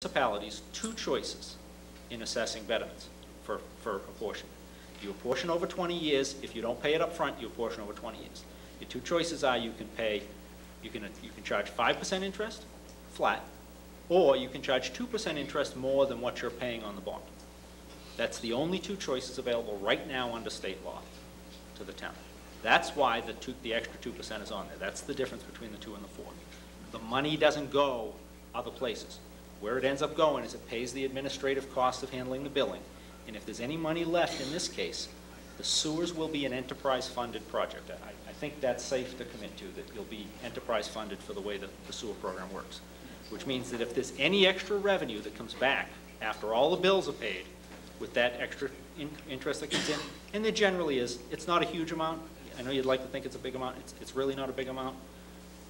municipalities two choices in assessing betterments for apportionment. You apportion over 20 years. If you don't pay it up front, you apportion over 20 years. Your two choices are you can charge 5% interest, flat, or you can charge 2% interest more than what you're paying on the bond. That's the only two choices available right now under state law to the town. That's why the extra 2% is on there. That's the difference between the 2 and the 4. The money doesn't go other places. Where it ends up going is it pays the administrative cost of handling the billing. And if there's any money left in this case, the sewers will be an enterprise-funded project. I think that's safe to commit to, that you'll be enterprise-funded for the way that the sewer program works. Which means that if there's any extra revenue that comes back after all the bills are paid with that extra interest that comes in, and there generally is, it's not a huge amount. I know you'd like to think it's a big amount. It's really not a big amount.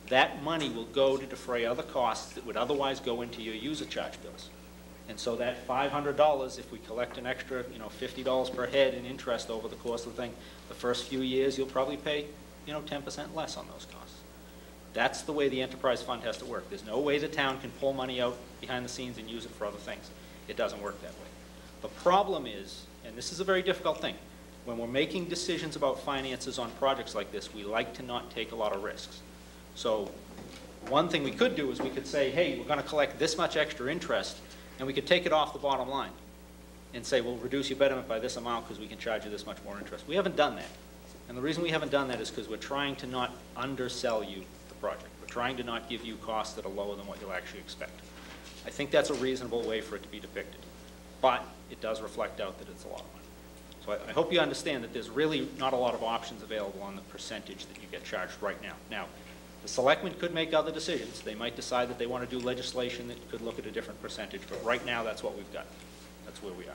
That money will go to defray other costs that would otherwise go into your user charge bills. And so that $500, if we collect an extra, $50 per head in interest over the course of the thing, the first few years you'll probably pay, 10% less on those costs. That's the way the enterprise fund has to work. There's no way the town can pull money out behind the scenes and use it for other things. It doesn't work that way. The problem is, and this is a very difficult thing, when we're making decisions about finances on projects like this, we like to not take a lot of risks. So one thing we could do is we could say, hey, we're going to collect this much extra interest, and we could take it off the bottom line and say, we'll reduce your betterment by this amount because we can charge you this much more interest. We haven't done that. And the reason we haven't done that is because we're trying to not undersell you the project. We're trying to not give you costs that are lower than what you'll actually expect. I think that's a reasonable way for it to be depicted. But it does reflect out that it's a lot of money. So I hope you understand that there's really not a lot of options available on the percentage that you get charged right now. Now, the selectmen could make other decisions. They might decide that they want to do legislation that could look at a different percentage, but right now that's what we've got. That's where we are.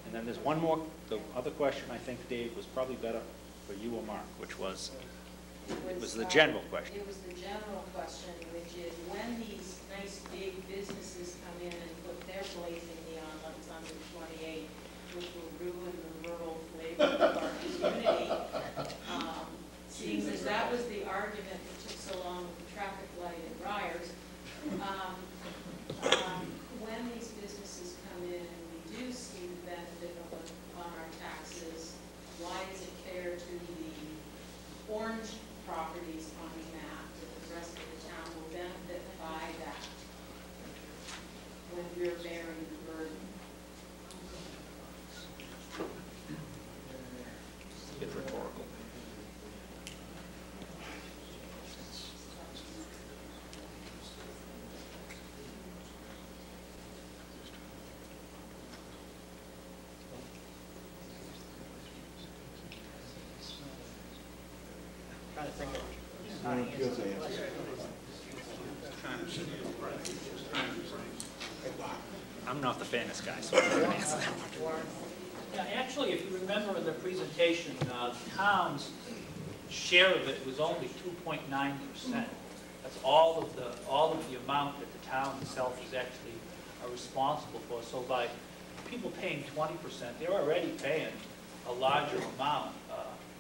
And then there's one more. The other question, I think, Dave, was probably better for you or Mark, which was, it was the general question. It was the general question, which is when these nice big businesses come in and put their blazing neon lights on Route 28, which will ruin the rural flavor of our community, seeing as that was the argument that took so long with the traffic light in Briars, when these businesses come in and we do see the benefit on our taxes, why is it fair to the orange properties on the map that the rest of the town will benefit by that when we're bearing the burden? It's rhetorical. I'm not the fairness guy, so I'm not going to answer that one. Yeah, actually, if you remember in the presentation, the town's share of it was only 2.9%. That's all of the amount that the town itself is actually responsible for. So by people paying 20%, they're already paying a larger amount.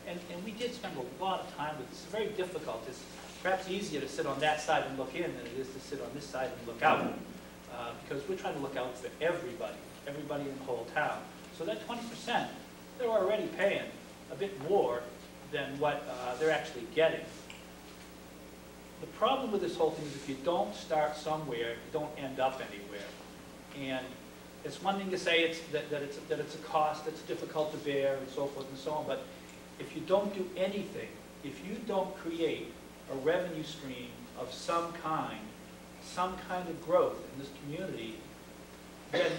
And we did spend a lot of time with this. It's very difficult. It's perhaps easier to sit on that side and look in than it is to sit on this side and look out. Because we're trying to look out for everybody in the whole town. So that 20%, they're already paying a bit more than what they're actually getting. The problem with this whole thing is if you don't start somewhere, you don't end up anywhere. And it's one thing to say that it's a cost that's difficult to bear and so forth and so on, but if you don't do anything, if you don't create a revenue stream of some kind of growth in this community, then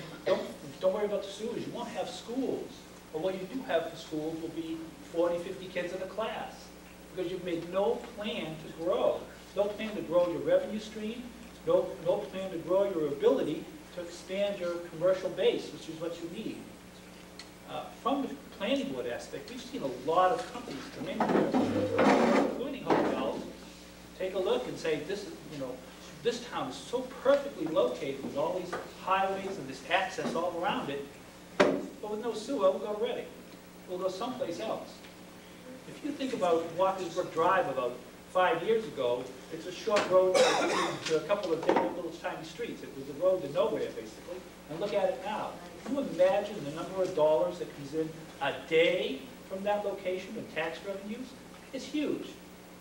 don't worry about the sewers. You won't have schools. But what you do have for schools will be 40, 50 kids in a class because you've made no plan to grow. No plan to grow your revenue stream, no plan to grow your ability to expand your commercial base, which is what you need. From the planning board aspect, we've seen a lot of companies come in here, including hotels, take a look and say, this town is so perfectly located with all these highways and this access all around it, but with no sewer, we'll go to Reading. We'll go someplace else. If you think about Walkersburg Drive about 5 years ago, it's a short road to a couple of different little tiny streets. It was a road to nowhere, basically. And look at it now. Can you imagine the number of dollars that comes in a day from that location in tax revenues? It's huge.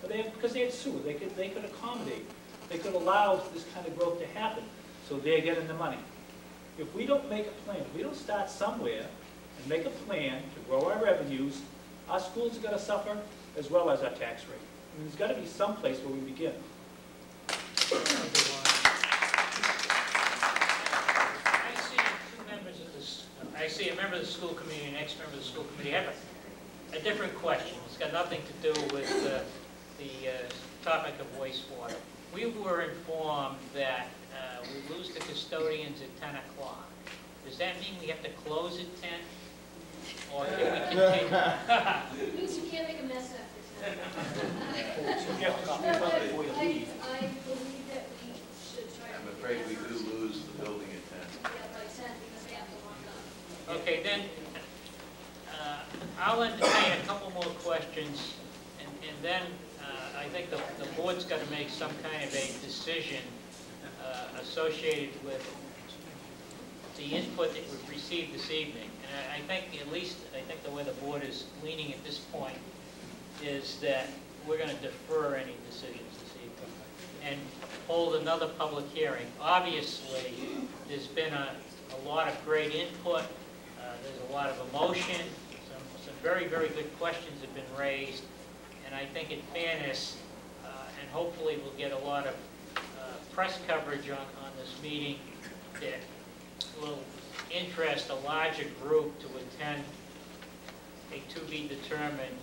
But because they had sewer, they could accommodate. They could allow this kind of growth to happen. So they're getting the money. If we don't make a plan, if we don't start somewhere and make a plan to grow our revenues, our schools are going to suffer as well as our tax rate. I mean, there's got to be some place where we begin. I see a member of the school committee and an ex-member of the school committee. I have a different question. It's got nothing to do with the topic of wastewater. We were informed that we lose the custodians at 10 o'clock. Does that mean we have to close at 10? Or can we continue? It means you can't make a mess after 10. So you have to stop No, but before you leave. I believe that we should try to. I'm afraid we do lose the building at 10. Yeah, by 10 because they have to lock up. Okay, then I'll entertain a couple more questions, and then I think the board's got to make some kind of a decision associated with the input that we've received this evening. And I think the way the board is leaning at this point is that we're going to defer any decisions this evening and hold another public hearing. Obviously, there's been a lot of great input. There's a lot of emotion. Some very, very good questions have been raised. And I think in fairness, and hopefully we'll get a lot of press coverage on this meeting that will interest a larger group to attend a to-be-determined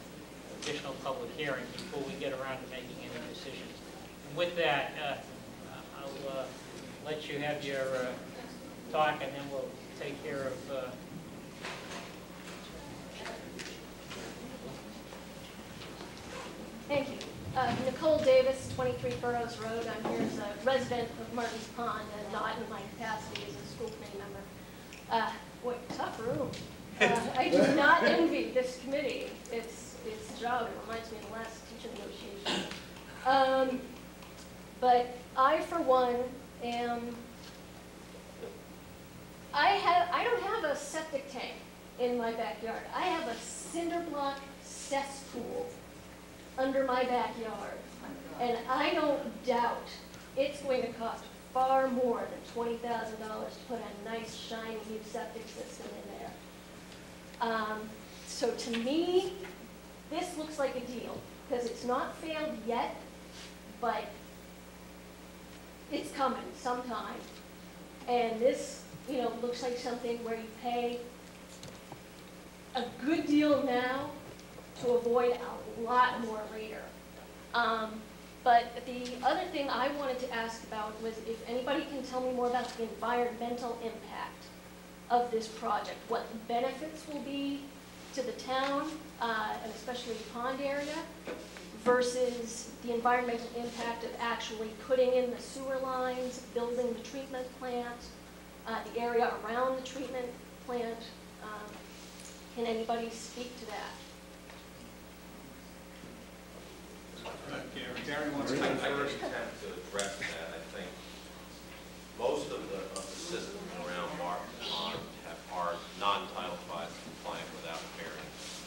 additional public hearing before we get around to making any decisions. And with that, I'll let you have your talk, and then we'll take care of Thank you. Nicole Davis, 23 Burroughs Road. I'm here as a resident of Martin's Pond and not in my capacity as a school committee member. Boy, tough room. I do not envy this committee. Its job, it reminds me of the last teacher negotiation. But I, for one, I don't have a septic tank in my backyard. I have a cinder block cesspool under my backyard. And I don't doubt it's going to cost far more than $20,000 to put a nice, shiny new septic system in there. So to me, this looks like a deal, because it's not failed yet, but it's coming sometime. And this, looks like something where you pay a good deal now to avoid a lot more later. But the other thing I wanted to ask about was if anybody can tell me more about the environmental impact of this project, what the benefits will be to the town, and especially the pond area, versus the environmental impact of actually putting in the sewer lines, building the treatment plant, the area around the treatment plant. Can anybody speak to that? Gary wants to go first. I attempt to address that. I think most of the systems around Martin Pond are non-Title V compliant without variance.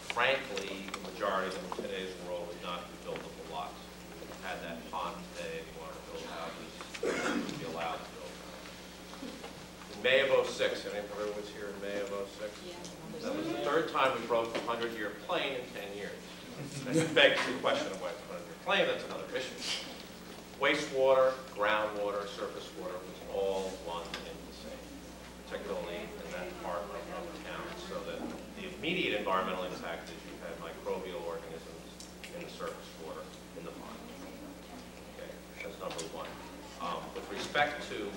Frankly, the majority of them in today's world would not be buildable lots. If we had that pond today, if you wanted to build houses, you would be allowed to build houses. In May of '06, everyone was here in May of '06? Yeah. That was the third time we broke the 100-year plane in 10 years. That begs the question of why it's 100-year plane. That's another issue. Wastewater, groundwater, surface water was all one and the same, particularly in that part of town, so that the immediate environmental impact is you had microbial organisms in the surface water in the pond. Okay, that's number one. With respect to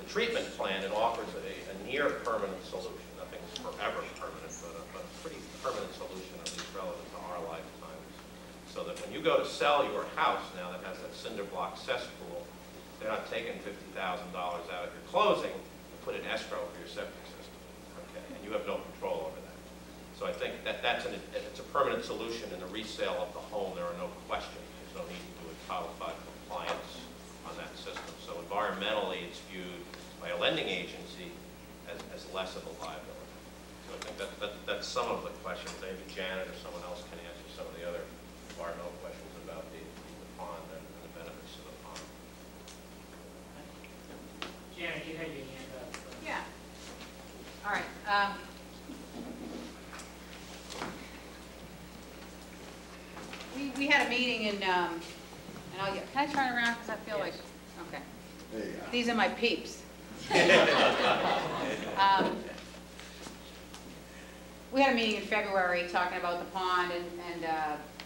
the treatment plant, it offers a near permanent solution. Nothing's forever permanent, but a pretty permanent solution, at least relative to our lifetimes. So that when you go to sell your house now that has that cinder block cesspool, they're not taking $50,000 out of your closing and put in escrow for your septic system. Okay, and you have no control over that. So I think that it's a permanent solution in the resale of the home. There are no questions. There's no need to do a Title V compliance on that system. So environmentally, it's viewed by a lending agency as less of a liability. So I think that's some of the questions. Maybe Janet or someone else can answer some of the other environmental questions about the pond and the benefits of the pond. Janet, you had your hand up. Yeah. All right. We had a meeting in, and can I turn around because I feel like, okay. These are my peeps. We had a meeting in February talking about the pond, and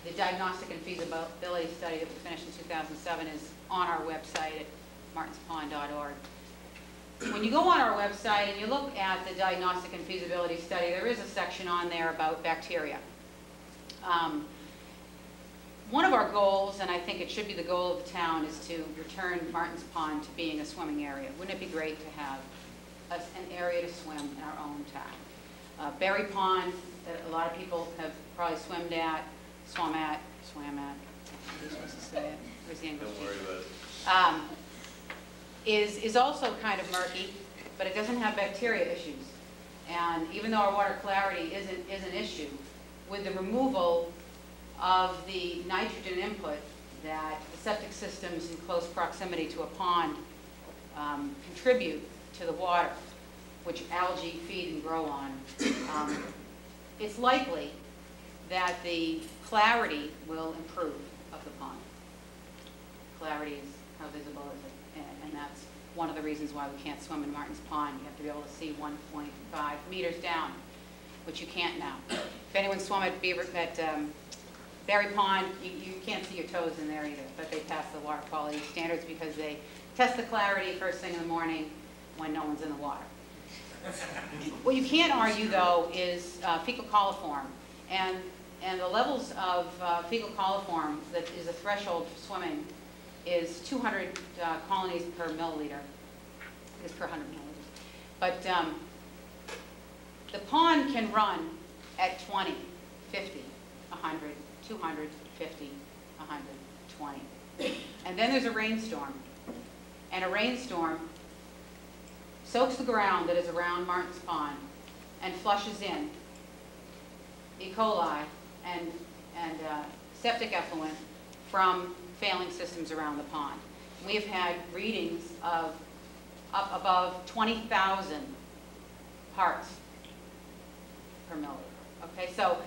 the diagnostic and feasibility study that was finished in 2007 is on our website at martinspond.org. When you go on our website and you look at the diagnostic and feasibility study, there is a section on there about bacteria. One of our goals, and I think it should be the goal of the town, is to return Martin's Pond to being a swimming area. Wouldn't it be great to have an area to swim in our own town? Berry Pond, that a lot of people have probably swam at. Where's the English? Don't worry about it. Is also kind of murky, but it doesn't have bacteria issues. And even though our water clarity is an issue, with the removal of the nitrogen input that the septic systems in close proximity to a pond contribute to the water, which algae feed and grow on, it's likely that the clarity will improve of the pond. Clarity is how visible is it, and that's one of the reasons why we can't swim in Martin's Pond. You have to be able to see 1.5 meters down, which you can't now. If anyone swum at Berry Pond, you can't see your toes in there either, but they pass the water quality standards because they test the clarity first thing in the morning when no one's in the water. What you can't argue, though, is fecal coliform. And the levels of fecal coliform that is a threshold for swimming is 200 colonies per milliliter. It's per 100 milliliters. But the pond can run at 20, 50, 100, 200, 50, 100, 20. And then there's a rainstorm. And a rainstorm soaks the ground that is around Martin's Pond and flushes in E. coli and septic effluent from failing systems around the pond. We have had readings of up above 20,000 parts per milliliter. Okay, so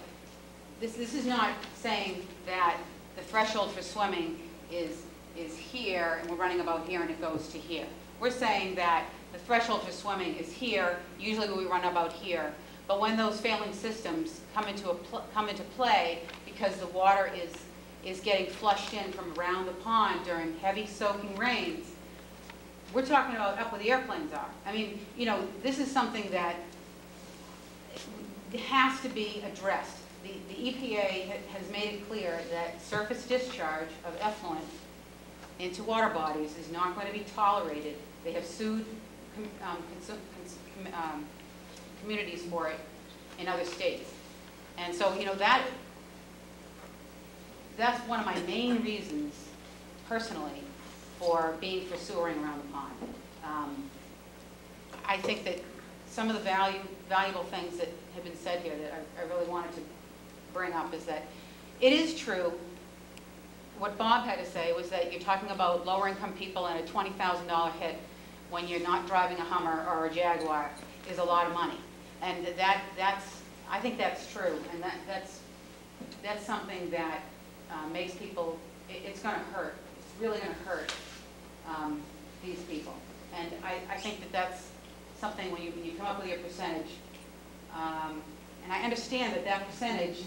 this is not saying that the threshold for swimming is here and we're running about here and it goes to here. We're saying that the threshold for swimming is here, usually we run about here, but when those failing systems come into play because the water is getting flushed in from around the pond during heavy soaking rains, we're talking about up where the airplanes are. I mean, you know, this is something that has to be addressed. The EPA has made it clear that surface discharge of effluent into water bodies is not going to be tolerated. They have sued communities for it in other states. And so, you know, that's one of my main reasons, personally, for being for sewering around the pond. I think that some of the valuable things that have been said here that I really wanted to bring up is that it is true, what Bob had to say was that you're talking about lower income people and a $20,000 hit when you're not driving a Hummer or a Jaguar is a lot of money. And I think that's true, and that's something that makes people, it's going to hurt. It's really going to hurt these people. And I think that that's something when you come up with your percentage, and I understand that percentage,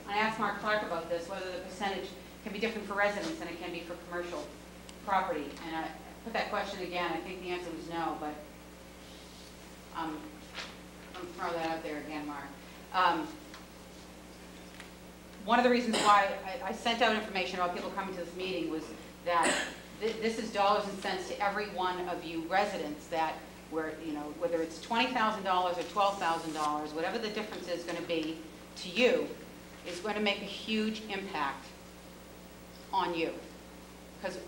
I asked Mark Clark about this, whether the percentage can be different for residents than it can be for commercial property. And I put that question again. I think the answer was no, but I'm going to throw that out there again, Mark. One of the reasons why I sent out information about people coming to this meeting was that this is dollars and cents to every one of you residents that where, you know, whether it's $20,000 or $12,000, whatever the difference is going to be to you, is going to make a huge impact on you. Because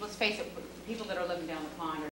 let's face it, people that are living down the pond are